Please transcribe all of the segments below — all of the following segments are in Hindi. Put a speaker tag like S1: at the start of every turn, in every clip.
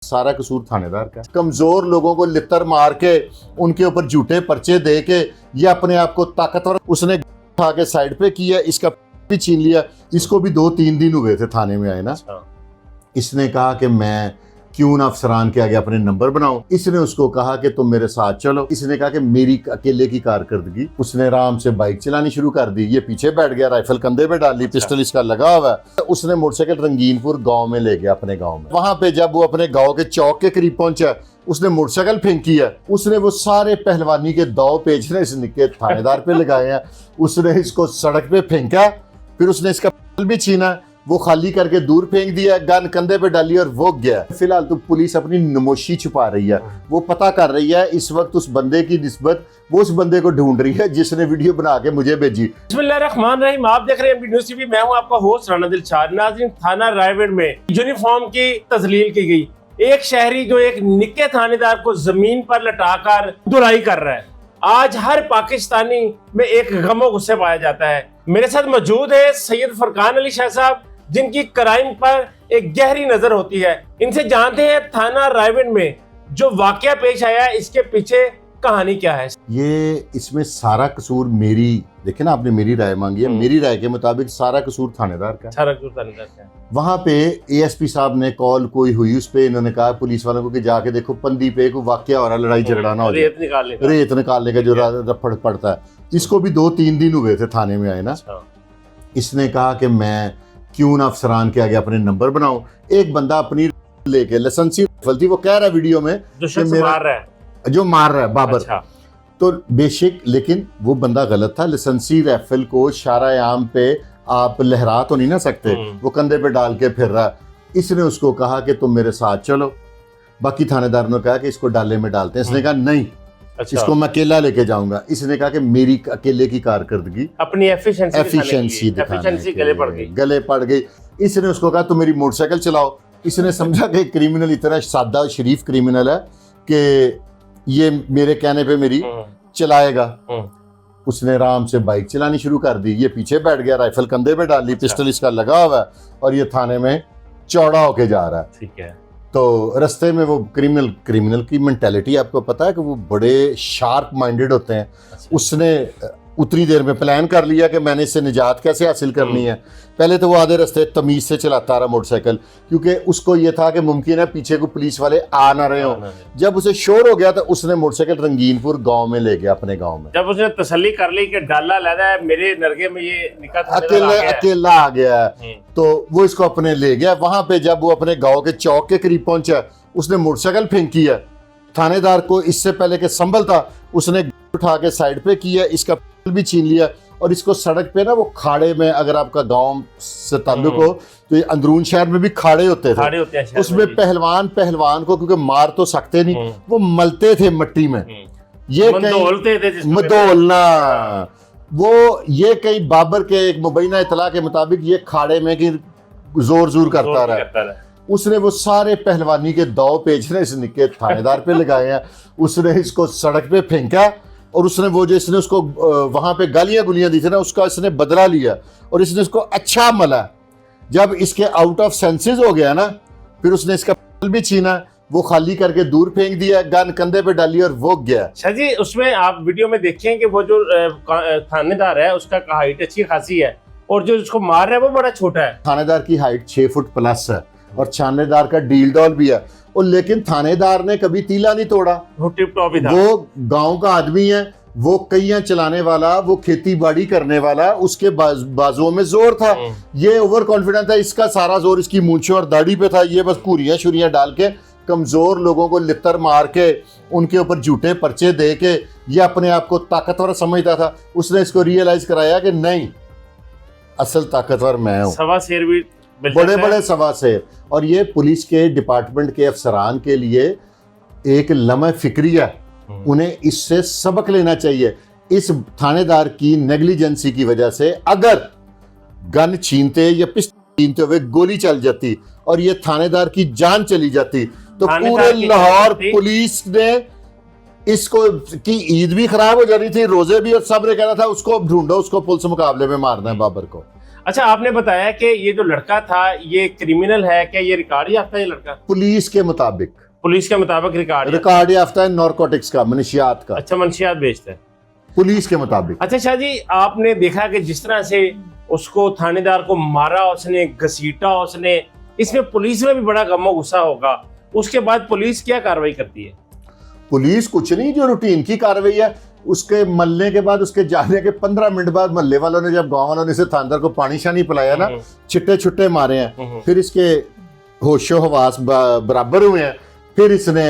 S1: सारा कसूर थानेदार का। कमजोर लोगों को लितर मार के उनके ऊपर झूठे पर्चे दे के ये अपने आप को ताकतवर, उसने उठा के साइड पे किया, इसका भी छीन लिया। इसको भी 2-3 दिन हुए थे थाने में आए ना। इसने कहा कि मैं क्यों ना अफसरान के आगे अपने नंबर बनाऊं। इसने उसको कहा कि तुम मेरे साथ चलो। इसने कहा कि मेरी अकेले की कारकर्दगी। उसने आराम से बाइक चलानी शुरू कर दी। ये पीछे बैठ गया, राइफल कंधे पे डाल ली, पिस्टल इसका लगा हुआ है। उसने मोटरसाइकिल रंगीनपुर गांव में ले गया, अपने गांव में। वहां पे जब वो अपने गांव के चौक के करीब पहुंचा, उसने मोटरसाइकिल फेंकी है। उसने वो सारे पहलवानी के दाव पेच ने इस निके थानेदार पे लगाए हैं। उसने इसको सड़क पे फेंका, फिर उसने इसका भी छीना, वो खाली करके दूर फेंक दिया, गन कंधे पे डाली और वो गया। फिलहाल तो पुलिस अपनी नमोशी छुपा रही है, वो पता कर रही है इस वक्त उस बंदे की निस्बत, वो उस बंदे को ढूंढ रही है जिसने वीडियो बना के मुझे भेजी।
S2: बिस्मिल्लाहिर्रहमानिर्रहीम, आप देख रहे हैं न्यूज़ टीवी। मैं हूं आपका होस्ट राना दिलशाद। नाज़रीन, थाना रायगढ़ में यूनिफॉर्म की तस्लील की गई। एक शहरी जो एक निक्के थानेदार को जमीन पर लटाकर धुलाई कर रहा है। आज हर पाकिस्तानी में एक गमो गुस्से पाया जाता है। मेरे साथ मौजूद है सैयद फरकान अली शाह साहब, जिनकी क्राइम पर एक गहरी नजर होती है। इनसे जानते हैं थाना रायगढ़ में जो वाकया पेश आया, इसके पीछे कहानी क्या है।
S1: ये इसमें सारा कसूर मेरी, देखे ना आपने मेरी राय मांगी है, मेरी राय के मुताबिक सारा कसूर थानेदार का।
S2: सारा कसूर थानेदार का।
S1: वहां पे एएसपी साहब ने कॉल कोई हुई, उस पे इन्होंने कहा पुलिस वालों को कि जाके देखो पंदी पे कोई वाकया हो रहा, लड़ाई झगड़ा ना हो जाए, रेत निकालने का जो रफड़ पड़ता है। इसको भी 2-3 दिन हुए थे थाने में आए ना। इसने कहा कि मैं क्यों ना अफसरान के आगे अपने नंबर बनाऊं। एक बंदा अपनी लेके लाइसेंसी राइफल थी, वो कह रहा है वीडियो में जो मार रहा है बाबर।
S2: अच्छा।
S1: तो बेशक, लेकिन वो बंदा गलत था। लाइसेंसी राइफल को शारा आम पे आप लहरा तो नहीं ना सकते, वो कंधे पे डाल के फिर रहा। इसने उसको कहा कि तुम मेरे साथ चलो। बाकी थानेदार ने कहा कि इसको डाले में डालते हैं। इसने कहा नहीं,
S2: अच्छा,
S1: इसको मैं अकेला लेके जाऊंगा। इसने कहा कि मेरी अकेले की कारकर्दगी,
S2: अपनी एफिशिएंसी
S1: गले पड़ गई। इसने उसको कहा तुम मेरी मोटरसाइकिल चलाओ। इसने समझा कि क्रिमिनल इतना सादा शरीफ क्रिमिनल है कि ये मेरे कहने पे मेरी चलाएगा। उसने आराम से बाइक चलानी शुरू कर दी। ये पीछे बैठ गया, राइफल कंधे पे डाल ली, पिस्टल इसका लगा हुआ है और ये थाने में चौड़ा होके जा रहा है।
S2: ठीक है।
S1: तो रास्ते में वो क्रिमिनल की मेंटालिटी आपको पता है कि वो बड़े शार्प माइंडेड होते हैं। उसने उतनी देर में प्लान कर लिया कि मैंने इससे निजात कैसे हासिल करनी है। पहले तो वो आधे रास्ते तमीज से चलाता रहा मोटरसाइकिल, क्योंकि उसको ये था कि मुमकिन है पीछे को पुलिस वाले आ ना रहे हों। जब उसे शोर हो गया तो उसने मोटरसाइकिल रंगीनपुर गांव में ले गया, अपने गांव में।
S2: जब उसने तसल्ली कर ली कि डाला लगा है मेरे नरगे में, ये
S1: अकेला आ गया है, तो वो इसको अपने ले गया। वहां पे जब वो अपने गांव के चौक के करीब पहुंचा, उसने मोटरसाइकिल फेंकी है। थानेदार को इससे पहले कि संभलता, उसने उठा के साइड पे किया, इसका भी छीन लिया और इसको सड़क पे ना, वो खाड़े में, अगर आपका गांव से ताल्लुक हो तो ये अंदरून शहर में भी खाड़े होते थे। उसमें पहलवान को क्योंकि मार तो सकते नहीं, वो मलते थे मट्टी में। ये मदोलना, वो ये कई बाबर के एक मुबैना इतला के मुताबिक ये खाड़े में की जोर करता रहा। उसने वो सारे पहलवानी के दाव पेच ने इस निके थानेदार पे लगाए हैं। उसने इसको सड़क पे फेंका और उसने वो जो इसने उसको वहां पे गालियां गुलियां दी थी ना, उसका इसने बदला लिया और इसने इसको अच्छा मला। जब इसके आउट ऑफ सेंसेस हो गया ना, फिर उसने इसका भी छीना, वो खाली करके दूर फेंक दिया, गन कंधे पे डाली और वो गया।
S2: शाह जी, उसमें आप वीडियो में देखें कि वो जो थानेदार है उसका हाइट अच्छी खासी है और जो उसको मार रहा है वो बड़ा छोटा है।
S1: थानेदार की हाइट 6 फुट प्लस है और थानेदार का डील डॉल भी है। और लेकिन थानेदार ने कभी तीला नहीं तोड़ा। वो गांव का आदमी है, वो कईयां चलाने वाला, वो खेती बाड़ी करने वाला, उसके बाजुओं में जोर था। ये ओवर कॉन्फिडेंट था, इसका सारा जोर इसकी मूंछों और दाढ़ी पे था। ये बस घूरियां शुरियां डाल के कमजोर लोगों को लितर मार के उनके ऊपर झूठे पर्चे दे के ये अपने आप को ताकतवर समझता था। उसने इसको रियलाइज कराया कि नहीं, असल ताकतवर मैं हूं।
S2: सवा शेर भी
S1: बड़े सवा शेर। और ये पुलिस के डिपार्टमेंट के अफसरान के लिए एक लम्हा फिक्रिया, उन्हें इससे सबक लेना चाहिए। इस थानेदार की नेग्लिजेंसी की वजह से अगर गन छीनते या पिस्टल छीनते हुए गोली चल जाती और ये थानेदार की जान चली जाती, तो पूरे लाहौर पुलिस ने इसको की ईद भी खराब हो जानी थी, रोजे भी, और सब ने कहना था उसको ढूंढो, उसको पुलिस मुकाबले में मारना है बाबर को।
S2: अच्छा, आपने बताया कि ये जो लड़का था ये क्रिमिनल है, क्या ये रिकॉर्ड याफ्ता है ये लड़का?
S1: पुलिस के मुताबिक
S2: रिकॉर्ड
S1: याफ्ता है नॉर्कोटिक्स का, मनशियात का।
S2: अच्छा, मंशियात बेचता है
S1: पुलिस के मुताबिक।
S2: अच्छा शाह जी, आपने देखा कि जिस तरह से उसको थानेदार को मारा उसने, घसीटा उसने, इसमें पुलिस में भी बड़ा गम गुस्सा होगा। उसके बाद पुलिस क्या कार्रवाई करती है?
S1: पुलिस कुछ नहीं, जो रूटीन की कार्रवाई है। उसके मरने के बाद, उसके जाने के 15 मिनट बाद मोहल्ले वालों ने, जब गांव वालों ने इसे थानेदार को पानी शानी पिलाया ना, छिट्टे छुट्टे मारे हैं, फिर इसके होशो हवास बराबर हुए हैं, फिर इसने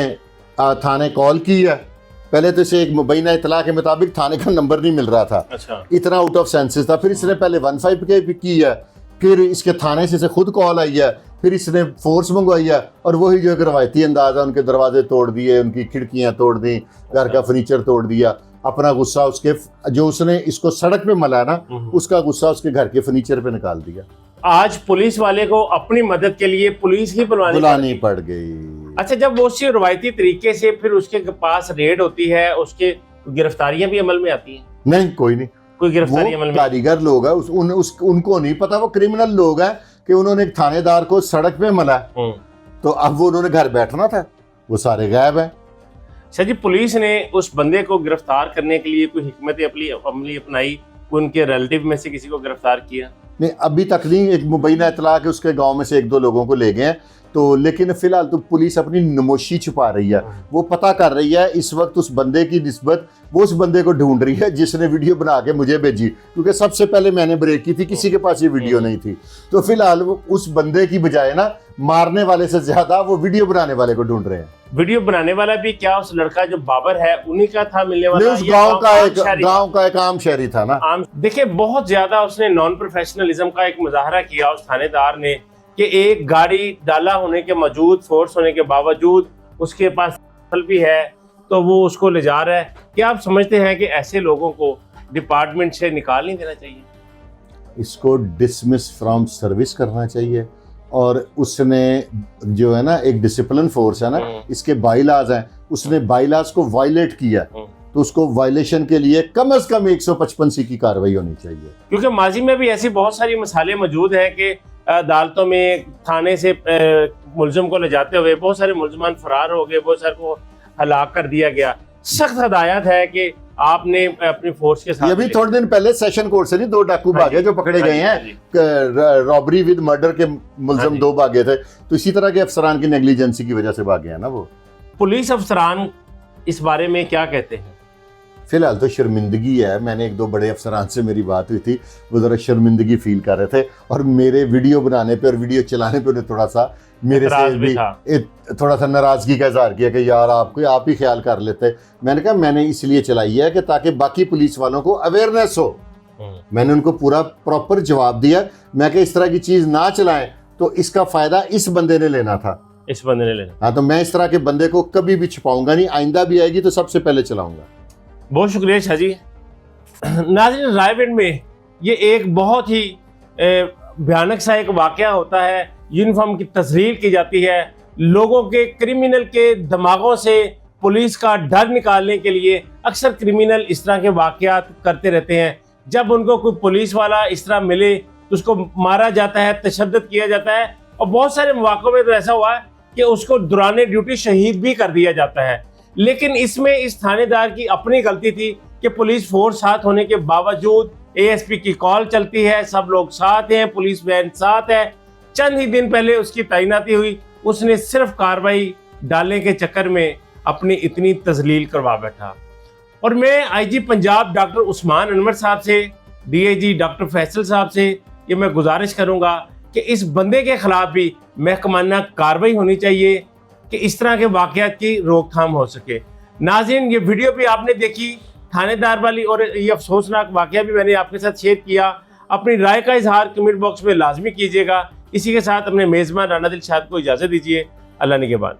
S1: थाने कॉल की है। पहले तो इसे एक मुबैना इतला के मुताबिक थाने का नंबर नहीं मिल रहा था।
S2: अच्छा।
S1: इतना आउट ऑफ सेंसेस था। फिर इसने पहले 15 के की है, फिर इसके थाने से खुद कॉल आई है, फिर इसने फोर्स मंगवाई है, और वही जो एक रवायती अंदाज है, उनके दरवाजे तोड़ दिए, उनकी खिड़कियां तोड़ दी, घर का फर्नीचर तोड़ दिया। अपना गुस्सा उसके, जो उसने इसको सड़क पे मला ना, उसका गुस्सा उसके घर के फर्नीचर पे निकाल दिया।
S2: आज पुलिस वाले को अपनी मदद के लिए पुलिस ही बुलानी
S1: पड़ गई।
S2: अच्छा, जब वो उसी रवायती तरीके से फिर उसके पास रेड होती है, उसके गिरफ्तारियां भी अमल में आती हैं?
S1: नहीं, कोई नहीं,
S2: कोई गिरफ्तारी अमल में।
S1: कारीगर लोग है, उनको नहीं पता, वो क्रिमिनल लोग हैं कि उन्होंने एक थानेदार को सड़क पे मला, तो अब वो उन्होंने घर बैठना था, वो सारे गायब हैं।
S2: सर जी, पुलिस ने उस बंदे को गिरफ्तार करने के लिए कोई हिकमत अमली अपनाई? उनके रिलेटिव में से किसी को गिरफ्तार किया?
S1: नहीं, अभी तक नहीं। एक मुबैना इतला के उसके गांव में से 1-2 लोगों को ले गए हैं, तो लेकिन फिलहाल तो पुलिस अपनी नमोशी छुपा रही है। वो पता कर रही है इस वक्त उस बंदे की निस्बत, वो उस बंदे को ढूंढ रही है जिसने वीडियो बना के मुझे भेजी, क्योंकि सबसे पहले मैंने ब्रेक की थी, किसी के पास ये वीडियो नहीं थी। तो फिलहाल वो उस बंदे की बजाय ना, मारने वाले से ज्यादा वो वीडियो बनाने वाले को ढूंढ रहे हैं।
S2: वीडियो बनाने वाला भी क्या उस लड़का जो बाबर है उन्हीं का था मिलने वाला?
S1: उस गांव का एक आम शहरी था ना।
S2: देखिए, बहुत ज्यादा उसने नॉन प्रोफेशनलिज्म का एक मुजाहरा किया उस थानेदार ने, कि एक गाड़ी डाला होने के मौजूद, फोर्स होने के बावजूद उसके पास भी है, तो वो उसको ले जा रहा है। क्या आप समझते हैं कि ऐसे लोगों को डिपार्टमेंट से निकाल नहीं देना चाहिए?
S1: इसको डिसमिस फ्रॉम सर्विस करना चाहिए। और उसने जो है ना, एक डिसिप्लिन फोर्स है ना, इसके बाईलाज हैं, उसने बाईलाज को वायलेट किया, तो उसको वायलेशन के लिए कम से कम 155 की कार्रवाई होनी चाहिए।
S2: क्योंकि माजी में भी ऐसी बहुत सारी मिसालें मौजूद हैं कि अदालतों में थाने से मुलजिम को ले जाते हुए बहुत सारे मुलजमान फरार हो गए, बहुत सारे को हलाक कर दिया गया। सख्त हदायत है कि आपने अपनी फोर्स के साथ,
S1: ये भी थोड़े दिन पहले सेशन कोर्ट से नहीं 2 डाकू भागे जो पकड़े गए हैं, रॉबरी विद मर्डर के मुलजिम 2 भागे थे, तो इसी तरह के अफसरान की नेग्लिजेंसी की वजह से भागे हैं ना वो।
S2: पुलिस अफसरान इस बारे में क्या कहते हैं?
S1: फिलहाल तो शर्मिंदगी है। मैंने 1-2 बड़े अफसरान से मेरी बात हुई थी, वो ज़रा शर्मिंदगी फील कर रहे थे, और मेरे वीडियो बनाने पे और वीडियो चलाने पे उन्हें थोड़ा सा मेरे से भी थोड़ा सा नाराज़गी का इज़हार किया कि यार आप ही ख्याल कर लेते। मैंने कहा मैंने इसलिए चलाई है कि ताकि बाकी पुलिस वालों को अवेयरनेस हो। मैंने उनको पूरा प्रॉपर जवाब दिया, मैं कि इस तरह की चीज़ ना चलाएं, तो इसका फ़ायदा इस बंदे ने लेना था,
S2: इस बंदे ने लेना।
S1: हाँ, तो मैं इस तरह के बंदे को कभी भी छुपाऊंगा नहीं, आइंदा भी आएगी तो सबसे पहले चलाऊंगा।
S2: बहुत शुक्रिया शाह जी। नाज़रीन, रायगढ़ में ये एक बहुत ही भयानक सा एक वाकया होता है। यूनिफॉर्म की तस्लील की जाती है, लोगों के, क्रिमिनल के दिमागों से पुलिस का डर निकालने के लिए अक्सर क्रिमिनल इस तरह के वाकयात करते रहते हैं। जब उनको कोई पुलिस वाला इस तरह मिले तो उसको मारा जाता है, तशद्दुद किया जाता है, और बहुत सारे मौक़ों में तो ऐसा हुआ है कि उसको दौरान ड्यूटी शहीद भी कर दिया जाता है। लेकिन इसमें इस थानेदार की अपनी गलती थी कि पुलिस फोर्स साथ होने के बावजूद एएसपी की कॉल चलती है, सब लोग साथ हैं, पुलिस वैन साथ है, चंद ही दिन पहले उसकी तैनाती हुई, उसने सिर्फ कार्रवाई डालने के चक्कर में अपनी इतनी तजलील करवा बैठा। और मैं आईजी पंजाब डॉक्टर उस्मान अनवर साहब से, डीआईजी डॉक्टर फैसल साहब से ये मैं गुजारिश करूंगा कि इस बंदे के खिलाफ भी महकमाना कार्रवाई होनी चाहिए कि इस तरह के वाकयात की रोकथाम हो सके। नाज़रीन, ये वीडियो भी आपने देखी थानेदार वाली, और ये अफसोसनाक वाकया भी मैंने आपके साथ शेयर किया। अपनी राय का इजहार कमेंट बॉक्स में लाजमी कीजिएगा। इसी के साथ अपने मेज़बान राना दिलशाद को इजाज़त दीजिए। अल्लाह ने के बाद।